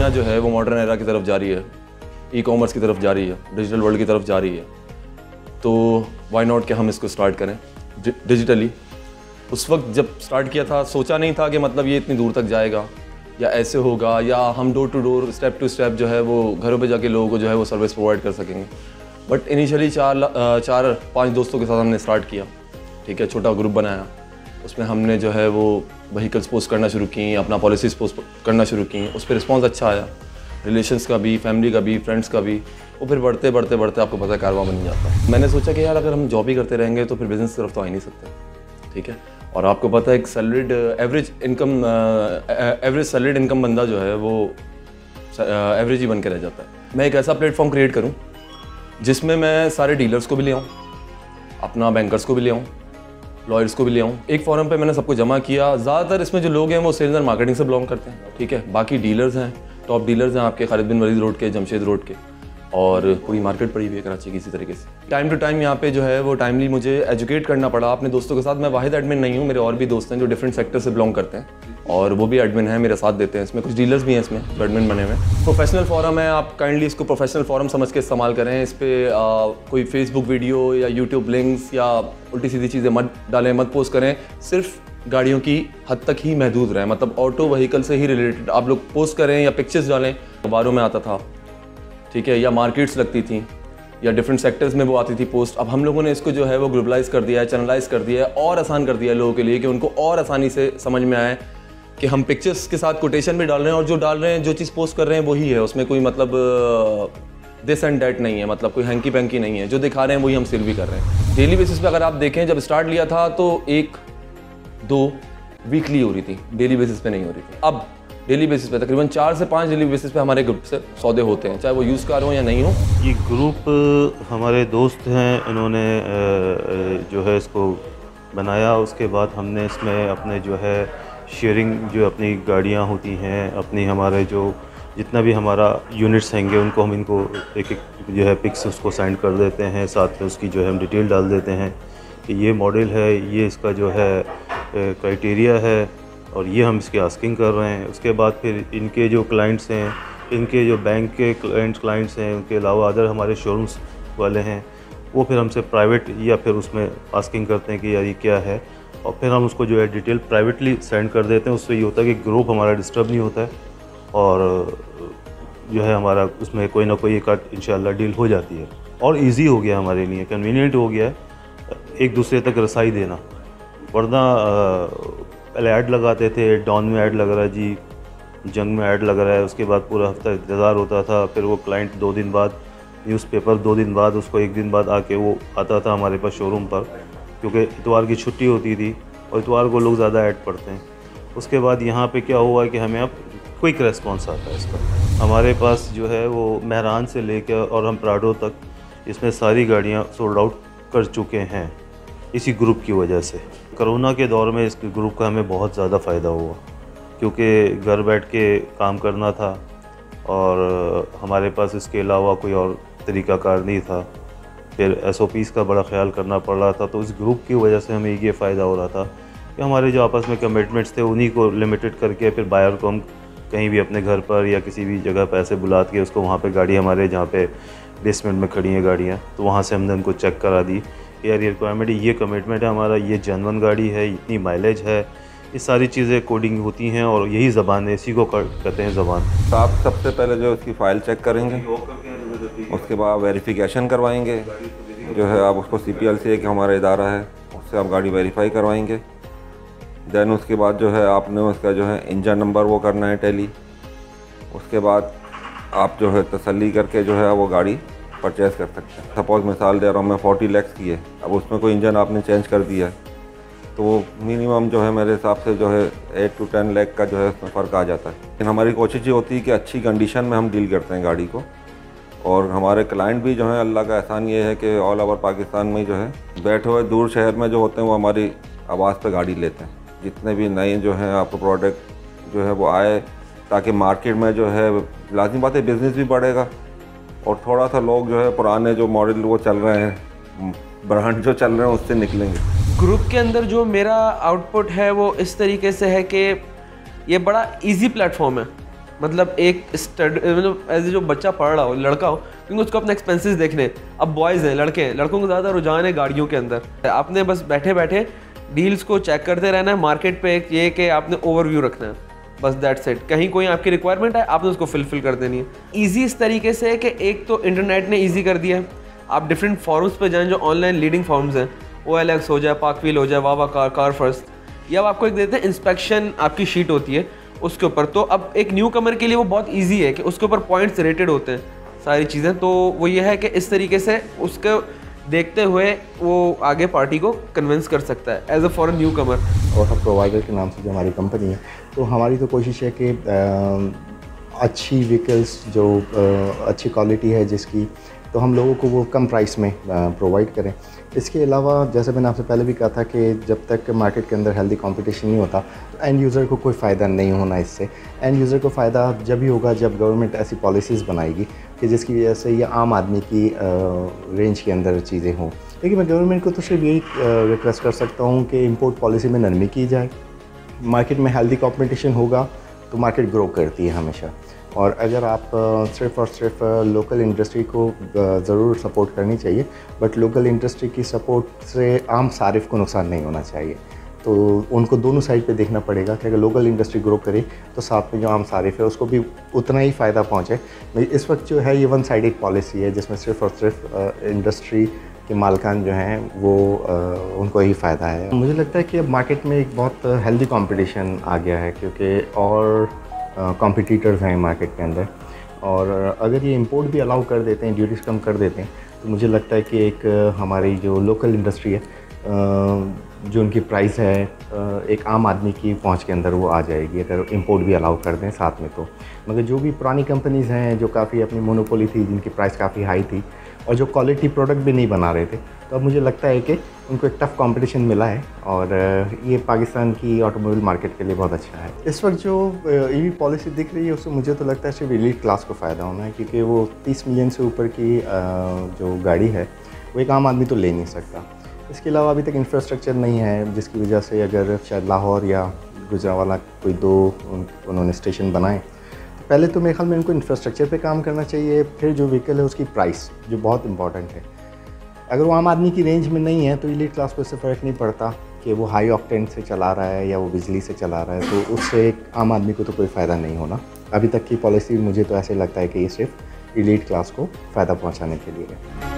दुनिया जो है वो मॉडर्न एरा की तरफ जा रही है, ई कॉमर्स की तरफ जा रही है, डिजिटल वर्ल्ड की तरफ जा रही है, तो वाई नॉट कि हम इसको स्टार्ट करें डिजिटली। उस वक्त जब स्टार्ट किया था सोचा नहीं था कि मतलब ये इतनी दूर तक जाएगा या ऐसे होगा, या हम door to door step to step जो है वो घरों पे जाके लोगों को जो है वो सर्विस प्रोवाइड कर सकेंगे। बट इनिशियली 4-5 दोस्तों के साथ हमने स्टार्ट किया, ठीक है, छोटा ग्रुप बनाया, उसमें हमने जो है वो व्हीकल्स पोस्ट करना शुरू की, अपना पॉलिसीज़ पोस्ट करना शुरू की, उस पर रिस्पॉन्स अच्छा आया, रिलेशंस का भी, फैमिली का भी, फ्रेंड्स का भी। वो फिर बढ़ते बढ़ते बढ़ते आपको पता है कारवां बन जाता है। मैंने सोचा कि यार अगर हम जॉब ही करते रहेंगे तो फिर बिज़नेस की तरफ तो आ ही नहीं सकते, ठीक है। और आपको पता है एक सैलरीड एवरेज सैलरीड इनकम बंदा जो है वो एवरेज ही बन के रह जाता है। मैं एक ऐसा प्लेटफॉर्म क्रिएट करूँ जिसमें मैं सारे डीलर्स को भी ले आऊँ, अपना बैंकर्स को भी ले आऊँ, लॉयर्स को भी ले आऊँ। एक फोरम पे मैंने सबको जमा किया। ज़्यादातर इसमें जो लोग हैं वो सेल्स एंड मार्केटिंग से बिलोंग करते हैं, ठीक है। बाकी डीलर्स हैं, टॉप डीलर्स हैं आपके खालिद बिन वलीद रोड के, जमशेद रोड के, और पूरी मार्केट पड़ी हुई है कराची की इसी तरीके से। टाइम टू टाइम यहाँ पे जो है वो टाइमली मुझे एजुकेट करना पड़ा अपने दोस्तों के साथ। मैं वाहिद एडमिन नहीं हूँ, मेरे और भी दोस्त हैं जो डिफरेंट सेक्टर से बिलोंग करते हैं और वो भी एडमिन हैं, मेरे साथ देते हैं। इसमें कुछ डीलर्स भी हैं इसमें जो एडमिन बने हुए हैं। प्रोफेशनल फोरम है, आप काइंडली इसको प्रोफेशनल फोरम समझ के इस्तेमाल करें। इस पर कोई फेसबुक वीडियो या यूट्यूब लिंक्स या उल्टी सीधी चीज़ें मत डालें, मत पोस्ट करें। सिर्फ गाड़ियों की हद तक ही महदूद रहें, मतलब ऑटो व्हीकल से ही रिलेटेड आप लोग पोस्ट करें या पिक्चर्स डालें। अखबारों में आता था, ठीक है, या मार्केट्स लगती थी या डिफरेंट सेक्टर्स में वो आती थी पोस्ट। अब हम लोगों ने इसको जो है वो ग्लोबलाइज कर दिया है, चैनलाइज कर दिया है और आसान कर दिया है लोगों के लिए कि उनको और आसानी से समझ में आए कि हम पिक्चर्स के साथ कोटेशन भी डाल रहे हैं और जो डाल रहे हैं, जो चीज़ पोस्ट कर रहे हैं वही है। उसमें कोई मतलब दिस एंड डैट नहीं है, मतलब कोई हैंकी पैंकी नहीं है। जो दिखा रहे हैं वही हम सेल भी कर रहे हैं। डेली बेसिस पे अगर आप देखें, जब स्टार्ट लिया था तो 1-2 वीकली हो रही थी, डेली बेसिस पे नहीं हो रही थी। अब डेली बेसिस पे तकरीबन 4 से 5 डेली बेसिस पे हमारे ग्रुप से सौदे होते हैं, चाहे वो यूज़ कार हो या नहीं हो। ये ग्रुप हमारे दोस्त हैं, इन्होंने जो है इसको बनाया। उसके बाद हमने इसमें अपने जो है शेयरिंग, जो अपनी गाड़ियाँ होती हैं, अपनी हमारे जो जितना भी हमारा यूनिट्स हैंगे उनको हम इनको एक जो है पिक्स उसको सेंड कर देते हैं। साथ में उसकी जो है हम डिटेल डाल देते हैं कि ये मॉडल है, ये इसका जो है क्राइटेरिया है और ये हम इसकी आस्किंग कर रहे हैं। उसके बाद फिर इनके जो क्लाइंट्स हैं, इनके जो बैंक के क्लाइंट्स हैं, उनके अलावा अदर हमारे शोरूम्स वाले हैं, वो फिर हमसे प्राइवेट या फिर उसमें आस्किंग करते हैं कि यार ये क्या है, और फिर हम उसको जो है डिटेल प्राइवेटली सेंड कर देते हैं। उससे ये होता है कि ग्रुप हमारा डिस्टर्ब नहीं होता है और जो है हमारा उसमें कोई ना कोई एक इंशाल्लाह डील हो जाती है और इजी हो गया हमारे लिए, कन्वीनियंट हो गया एक दूसरे तक रसाई देना। वरना पहले ऐड लगाते थे, डॉन में ऐड लग रहा है जी, जंग में ऐड लग रहा है, उसके बाद पूरा हफ्ता इंतज़ार होता था। फिर वो क्लाइंट 2 दिन बाद, न्यूज़पेपर 2 दिन बाद, उसको 1 दिन बाद आके वो आता था हमारे पास शोरूम पर, क्योंकि इतवार की छुट्टी होती थी और इतवार को लोग ज़्यादा ऐड पढ़ते हैं। उसके बाद यहाँ पे क्या हुआ कि हमें अब क्विक रेस्पॉन्स आता है इसका। हमारे पास जो है वो महरान से लेकर और हम प्राडो तक इसमें सारी गाड़ियाँ सोल्ड आउट कर चुके हैं इसी ग्रुप की वजह से। कोरोना के दौर में इस ग्रुप का हमें बहुत ज़्यादा फ़ायदा हुआ, क्योंकि घर बैठ के काम करना था और हमारे पास इसके अलावा कोई और तरीक़ाकार नहीं था। फिर SOPs का बड़ा ख्याल करना पड़ रहा था, तो इस ग्रुप की वजह से हमें ये फ़ायदा हो रहा था कि हमारे जो आपस में कमिटमेंट्स थे उन्हीं को लिमिटेड करके फिर बायर को हम कहीं भी अपने घर पर या किसी भी जगह पर ऐसे बुला के उसको वहाँ पे गाड़ी हमारे जहाँ पे बेसमेंट में खड़ी हैं गाड़ियाँ, तो वहाँ से हमने उनको चेक करा दी कि यार ये रिक्वायरमेंट, ये कमिटमेंट है हमारा, ये जेन्युइन गाड़ी है, इतनी माइलेज है, ये सारी चीज़ें कोडिंग होती हैं और यही ज़बान है, इसी को कहते हैं ज़बान। तो आप सबसे पहले जो उसकी फ़ाइल चेक करेंगे, उसके बाद वेरिफिकेशन करवाएंगे, जो है आप उसको CPLC एक हमारा इदारा है उससे आप गाड़ी वेरीफाई करवाएंगे। दैन उसके बाद जो है आपने उसका जो है इंजन नंबर वो करना है टैली। उसके बाद आप जो है तसल्ली करके जो है वो गाड़ी परचेज़ कर सकते हैं। सपोज़ मिसाल दे रहा हूँ मैं 40 लाख की है, अब उसमें कोई इंजन आपने चेंज कर दिया है तो वो मिनिमम जो है मेरे हिसाब से जो है 8 to 10 लाख का जो है उसमें फ़र्क आ जाता है। लेकिन हमारी कोशिश ये होती है कि अच्छी कंडीशन में हम डील करते हैं गाड़ी को, और हमारे क्लाइंट भी जो है अल्लाह का एहसान ये है कि ऑल ओवर पाकिस्तान में जो है बैठे हुए दूर शहर में जो होते हैं वो हमारी आवाज़ पे गाड़ी लेते हैं। जितने भी नए जो हैं आपको प्रोडक्ट जो है वो आए, ताकि मार्केट में जो है लाज़मी बात है बिज़नेस भी बढ़ेगा और थोड़ा सा लोग जो है पुराने जो मॉडल वो चल रहे हैं, ब्रांड जो चल रहे हैं उससे निकलेंगे। ग्रुप के अंदर जो मेरा आउटपुट है वो इस तरीके से है कि ये बड़ा इजी प्लेटफॉर्म है। मतलब एक मतलब एज जो बच्चा पढ़ रहा हो, लड़का हो, क्योंकि उसको अपने एक्सपेंसेस देखने हैं। अब बॉयज़ हैं, लड़के हैं, लड़कों को ज़्यादा रुझान है गाड़ियों के अंदर। आपने बस बैठे बैठे डील्स को चेक करते रहना है, मार्केट पे ये कि आपने ओवरव्यू रखना है, बस दैट्स इट। कहीं कोई आपकी रिक्वायरमेंट है, आपने उसको फुलफिल कर देनी है। ईजी इस तरीके से है कि एक तो इंटरनेट ने ईजी कर दिया है, आप डिफरेंट फॉर्म्स पे जाएं जो ऑनलाइन लीडिंग फॉर्म्स हैं, OLX हो जाए, पार्कव्हील हो जाए, वावा कार, कार फर्स्ट, या अब आपको एक देते हैं इंस्पेक्शन आपकी शीट होती है उसके ऊपर। तो अब एक न्यू कमर के लिए वो बहुत ईजी है कि उसके ऊपर पॉइंट्स रेटेड होते हैं सारी चीज़ें। तो वो ये है कि इस तरीके से उसको देखते हुए वो आगे पार्टी को कन्विंस कर सकता है एज अ फॉर न्यू कमर। और प्रोवाइडर के नाम से जो हमारी कंपनी है, तो हमारी तो कोशिश है कि अच्छी व्हीकल्स जो अच्छी क्वालिटी है जिसकी, तो हम लोगों को वो कम प्राइस में प्रोवाइड करें। इसके अलावा जैसे मैंने आपसे पहले भी कहा था कि जब तक मार्केट के अंदर हेल्दी कंपटीशन नहीं होता तो एंड यूज़र को कोई फ़ायदा नहीं होना इससे। एंड यूज़र को फ़ायदा जब ही होगा जब गवर्नमेंट ऐसी पॉलिसीज़ बनाएगी कि जिसकी वजह से ये आम आदमी की रेंज के अंदर चीज़ें हों। लेकिन मैं गवर्नमेंट को तो सिर्फ यही रिक्वेस्ट कर सकता हूँ कि इंपोर्ट पॉलिसी में नरमी की जाए। मार्केट में हेल्दी कंपटीशन होगा तो मार्केट ग्रो करती है हमेशा। और अगर आप सिर्फ़ और सिर्फ लोकल इंडस्ट्री को ज़रूर सपोर्ट करनी चाहिए, बट लोकल इंडस्ट्री की सपोर्ट से आम सारिफ को नुकसान नहीं होना चाहिए। तो उनको दोनों साइड पे देखना पड़ेगा कि अगर लोकल इंडस्ट्री ग्रो करे तो साथ में जो आम सारिफ है उसको भी उतना ही फ़ायदा पहुँचे। इस वक्त जो है ये वन साइडेड पॉलिसी है जिसमें सिर्फ़ और सिर्फ इंडस्ट्री के मालकान जो हैं वो उनको ही फ़ायदा है। मुझे लगता है कि अब मार्केट में एक बहुत हेल्दी कंपटीशन आ गया है, क्योंकि और कॉम्पिटिटर्स हैं मार्केट के अंदर। और अगर ये इंपोर्ट भी अलाउ कर देते हैं, ड्यूटीज़ कम कर देते हैं, तो मुझे लगता है कि एक हमारी जो लोकल इंडस्ट्री है, जो उनकी प्राइस है एक आम आदमी की पहुंच के अंदर वो आ जाएगी अगर इंपोर्ट भी अलाउ कर दें साथ में। तो मगर जो भी पुरानी कंपनीज़ हैं जो काफ़ी अपनी मोनोपोली थी, जिनकी प्राइस काफ़ी हाई थी और जो क्वालिटी प्रोडक्ट भी नहीं बना रहे थे, तो अब मुझे लगता है कि उनको एक टफ़ कंपटीशन मिला है और ये पाकिस्तान की ऑटोमोबाइल मार्केट के लिए बहुत अच्छा है। इस वक्त जो EV पॉलिसी दिख रही है उससे मुझे तो लगता है सिर्फ एलीट क्लास को फ़ायदा होना है, क्योंकि वो 30 मिलियन से ऊपर की जो गाड़ी है वो एक आम आदमी तो ले नहीं सकता। इसके अलावा अभी तक इंफ्रास्ट्रक्चर नहीं है, जिसकी वजह से अगर शायद लाहौर या गुजरांवाला कोई दो उन्होंने स्टेशन बनाए, तो पहले तो मेरे ख्याल में उनको इंफ्रास्ट्रक्चर पे काम करना चाहिए। फिर जो व्हीकल है उसकी प्राइस जो बहुत इंपॉर्टेंट है, अगर वो आम आदमी की रेंज में नहीं है तो एलीट क्लास को इससे फ़र्क नहीं पड़ता कि वो हाई ऑक्टेन से चला रहा है या वो बिजली से चला रहा है, तो उससे एक आम आदमी को तो कोई फ़ायदा नहीं होना। अभी तक की पॉलिसी मुझे तो ऐसे लगता है कि ये सिर्फ एलीट क्लास को फ़ायदा पहुँचाने के लिए है।